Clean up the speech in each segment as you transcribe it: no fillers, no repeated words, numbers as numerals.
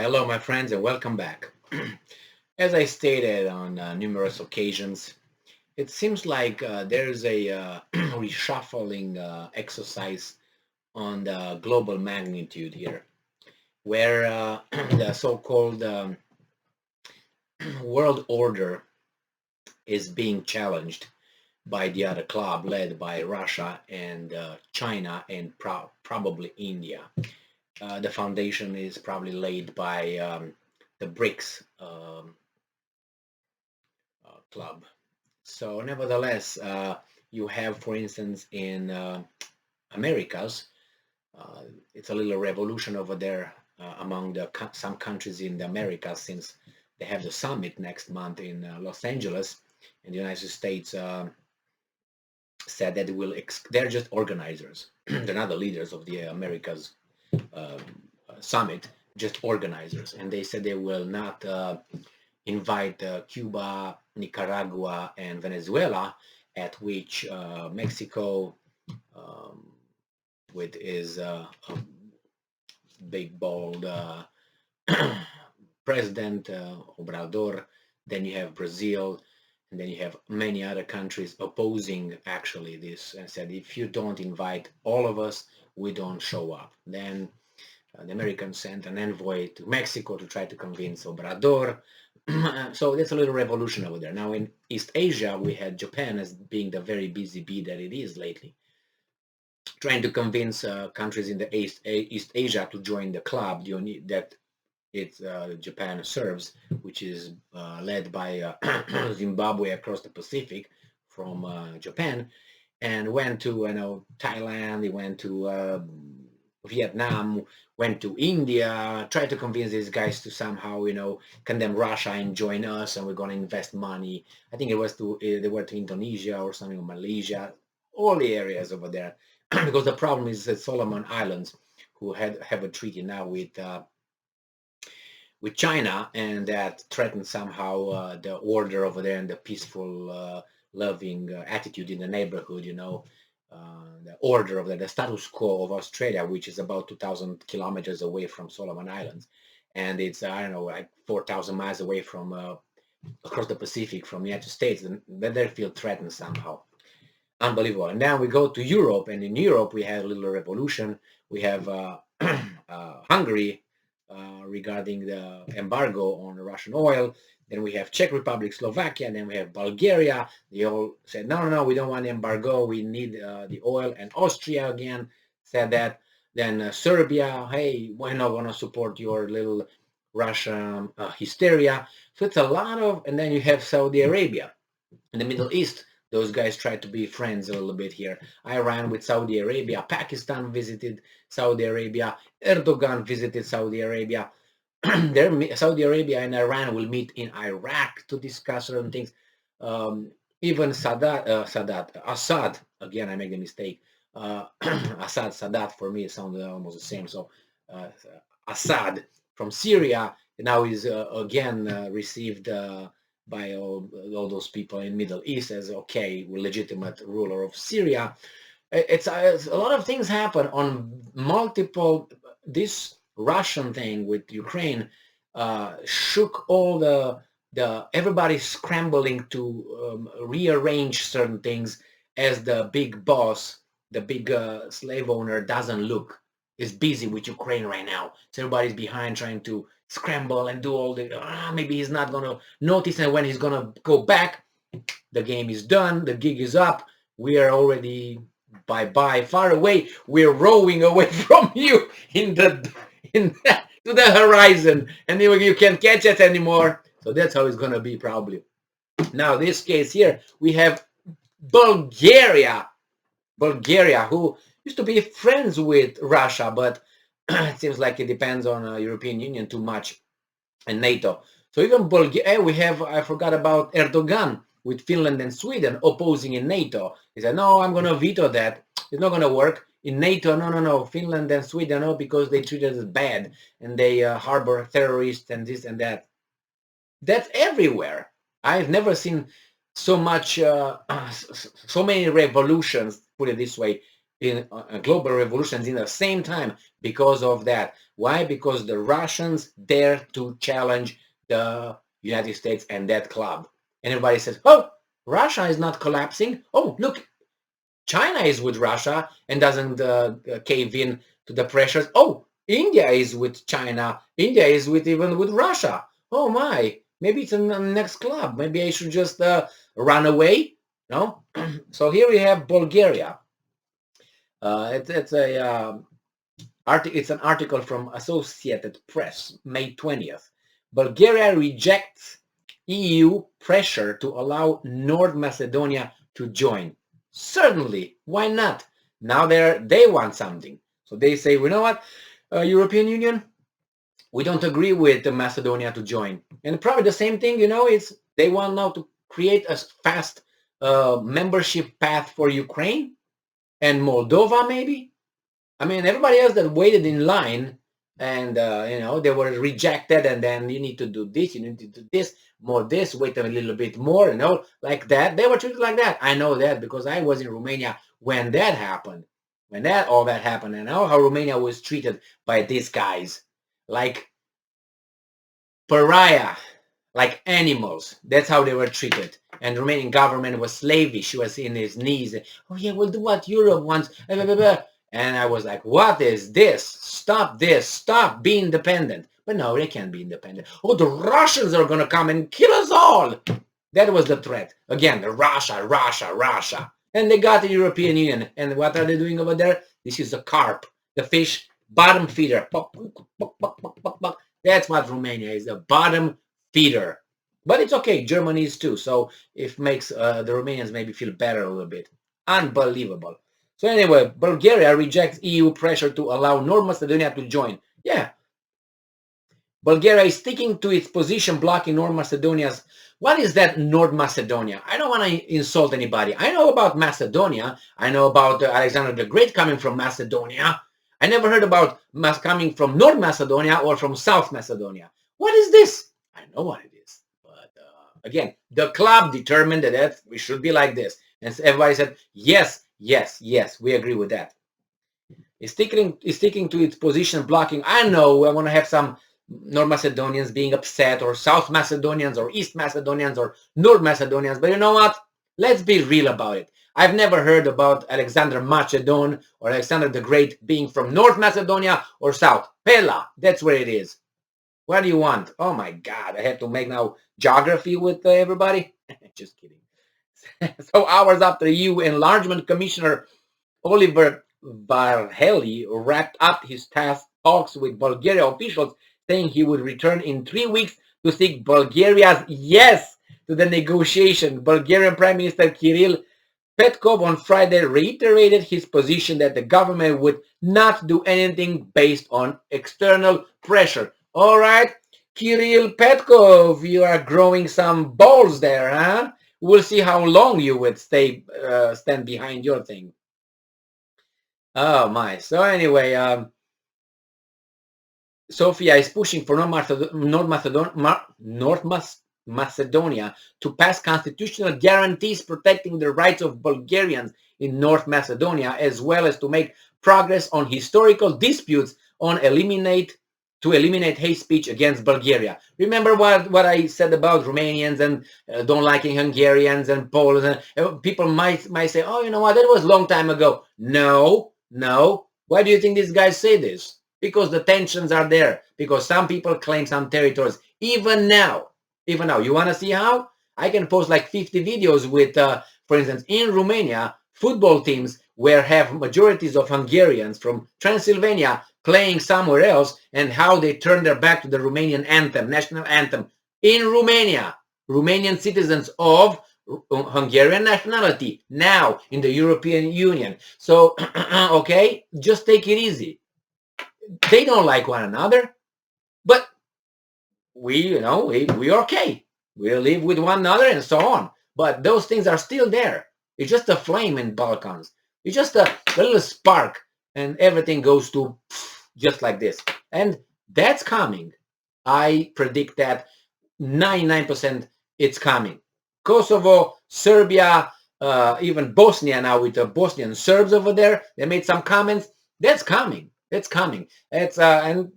Hello, my friends, and welcome back. As I stated on numerous occasions, it seems like there's a reshuffling exercise on the global magnitude here, where the so-called world order is being challenged by the other club led by Russia and China and probably India. The foundation is probably laid by the BRICS club. So nevertheless, you have, for instance, in Americas, uh, it's a little revolution over there among some countries in the Americas, since they have the summit next month in Los Angeles, and the United States said that they're just organizers. They're not the leaders of the Americas um, summit, just organizers, and they said they will not invite Cuba, Nicaragua, and Venezuela, at which Mexico, um, with his big, bold president, Obrador, then you have Brazil, and then you have many other countries opposing actually this, and said, if you don't invite all of us, we don't show up. Then the Americans sent an envoy to Mexico to try to convince Obrador. So that's a little revolution over there. Now in East Asia, we had Japan as being the very busy bee that it is lately, trying to convince countries in the East Asia to join the club that Japan serves, which is led by Zimbabwe across the Pacific from Japan, and went to Thailand. He went to Vietnam, went to India, tried to convince these guys to somehow, condemn Russia and join us, and we're going to invest money. I think it was they were to Indonesia or something, or Malaysia, all the areas over there, because the problem is that Solomon Islands, who have a treaty now with China, and that threatens somehow the order over there and the peaceful, loving attitude in the neighborhood. The order of the status quo of Australia, which is about 2,000 kilometers away from Solomon Islands, and it's I don't know, like 4,000 miles away from across the Pacific from the United States, and they feel threatened somehow. Unbelievable. And then we go to Europe, and in Europe we had a little revolution. We have Hungary regarding the embargo on Russian oil. Then we have Czech Republic, Slovakia, and then we have Bulgaria. They all said, no, no, no, we don't want the embargo. We need the oil. And Austria again said that. Then Serbia, hey, we're not going to support your little Russian hysteria. So it's a lot of, and then you have Saudi Arabia in the Middle East. Those guys tried to be friends a little bit here. Iran with Saudi Arabia, Pakistan visited Saudi Arabia, Erdogan visited Saudi Arabia. Saudi Arabia and Iran will meet in Iraq to discuss certain things. Even Assad, again, I make the mistake. Assad, Sadat, for me, it sounds almost the same. So Assad from Syria now is again received by all those people in Middle East as okay, legitimate ruler of Syria. It's a lot of things happen on multiple. This Russian thing with Ukraine shook all the everybody scrambling to rearrange certain things as the big boss, the big slave owner doesn't look, is busy with Ukraine right now. So everybody's behind trying to scramble and do all the maybe he's not gonna notice, and when he's gonna go back, the game is done, the gig is up, we are already bye far away, we're rowing away from you to the horizon, and you can't catch it anymore. So that's how it's gonna be probably. Now this case here, we have Bulgaria, who used to be friends with Russia, but it seems like it depends on European Union too much and NATO. So even Bulgaria, we have, I forgot about Erdogan with Finland and Sweden opposing in NATO. He said, no, I'm going to veto that. It's not going to work. In NATO, no, Finland and Sweden, no, because they treated us bad and they harbor terrorists and this and that. That's everywhere. I've never seen so much, so many revolutions, put it this way, in global revolutions in the same time because of that. Why? Because the Russians dare to challenge the United States and that club. And everybody says, oh, Russia is not collapsing. Oh, look, China is with Russia and doesn't cave in to the pressures. Oh, India is with China. India is with even with Russia. Oh my, maybe it's in the next club. Maybe I should just run away. No. So here we have Bulgaria. It's an article from Associated Press, May 20th. Bulgaria rejects EU pressure to allow North Macedonia to join. Certainly, why not? Now they want something. So they say, you know what, European Union, we don't agree with Macedonia to join. And probably the same thing, it's they want now to create a fast membership path for Ukraine and Moldova, maybe. I mean, everybody else that waited in line and, they were rejected, and then you need to do this, you need to do this, more this, wait a little bit more, like that. They were treated like that. I know that because I was in Romania when that happened, all that happened. And I know how Romania was treated by these guys, like pariah, like animals. That's how they were treated. And the Romanian government was slavish. She was in his knees. Oh yeah, we'll do what Europe wants. Blah, blah, blah. And I was like, what is this? Stop this. Stop. Be independent. But no, they can't be independent. Oh, the Russians are going to come and kill us all. That was the threat. Again, Russia, Russia, Russia. And they got the European Union. And what are they doing over there? This is the carp, the fish, bottom feeder. That's what Romania is, a bottom feeder. But it's okay. Germany is too. So it makes the Romanians maybe feel better a little bit. Unbelievable. So anyway, Bulgaria rejects EU pressure to allow North Macedonia to join. Yeah. Bulgaria is sticking to its position blocking North Macedonia's. What is that North Macedonia? I don't want to insult anybody. I know about Macedonia. I know about Alexander the Great coming from Macedonia. I never heard about coming from North Macedonia or from South Macedonia. What is this? I know what it is. But again, the club determined that we should be like this. And so everybody said, yes, yes, yes, we agree with that. It's sticking to its position blocking. I know I want to have some North Macedonians being upset, or South Macedonians, or East Macedonians, or North Macedonians. But you know what? Let's be real about it. I've never heard about Alexander Macedon or Alexander the Great being from North Macedonia or South. Pella, that's where it is. What do you want? Oh my God, I have to make now geography with everybody? Just kidding. So hours after EU Enlargement Commissioner Oliver Varhelyi wrapped up his talks with Bulgaria officials, saying he would return in 3 weeks to seek Bulgaria's yes to the negotiation. Bulgarian Prime Minister Kirill Petkov on Friday reiterated his position that the government would not do anything based on external pressure. All right, Kirill Petkov, you are growing some balls there, huh? We'll see how long you would stand behind your thing. Oh my. So anyway, Sofia is pushing for North Macedonia to pass constitutional guarantees protecting the rights of Bulgarians in North Macedonia, as well as to make progress on historical disputes on eliminate hate speech against Bulgaria. Remember what I said about Romanians and don't liking Hungarians and Poles? And people might say, oh, you know what, that was a long time ago. No. Why do you think these guys say this? Because the tensions are there. Because some people claim some territories. Even now. You want to see how? I can post like 50 videos with, for instance, in Romania, football teams where have majorities of Hungarians from Transylvania playing somewhere else, and how they turn their back to the Romanian anthem, national anthem. In Romania, Romanian citizens of Hungarian nationality now in the European Union. So, okay, just take it easy. They don't like one another, but we okay. We live with one another and so on. But those things are still there. It's just a flame in Balkans. It's just a little spark, and everything goes to just like this. And that's coming. I predict that 99% it's coming. Kosovo, Serbia, Even Bosnia now with the Bosnian Serbs over there, they made some comments. That's coming. It's coming. It's and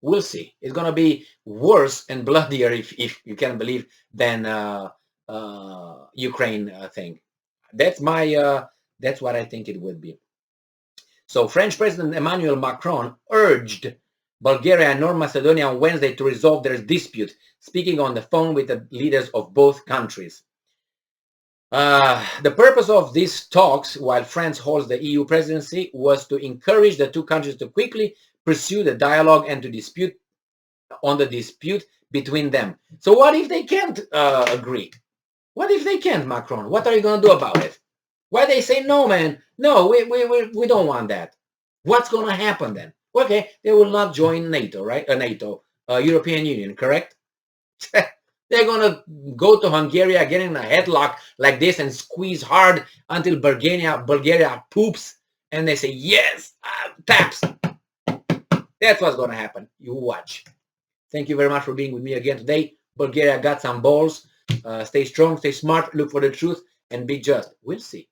we'll see. It's gonna be worse and bloodier, if you can believe, than Ukraine thing. That's my that's what I think it would be. So French President Emmanuel Macron urged Bulgaria and North Macedonia on Wednesday to resolve their dispute, speaking on the phone with the leaders of both countries. The purpose of these talks, while France holds the EU presidency, was to encourage the two countries to quickly pursue the dialogue and to dispute on the dispute between them. So what if they can't agree? What if they can't, Macron? What are you going to do about it? Why they say, no, man, no, we don't want that. What's going to happen then? Okay, they will not join NATO, right? European Union, correct? They're going to go to Hungary, get in a headlock like this and squeeze hard until Bulgaria poops, and they say, yes, taps. That's what's going to happen. You watch. Thank you very much for being with me again today. Bulgaria got some balls. Stay strong, stay smart, look for the truth, and be just. We'll see.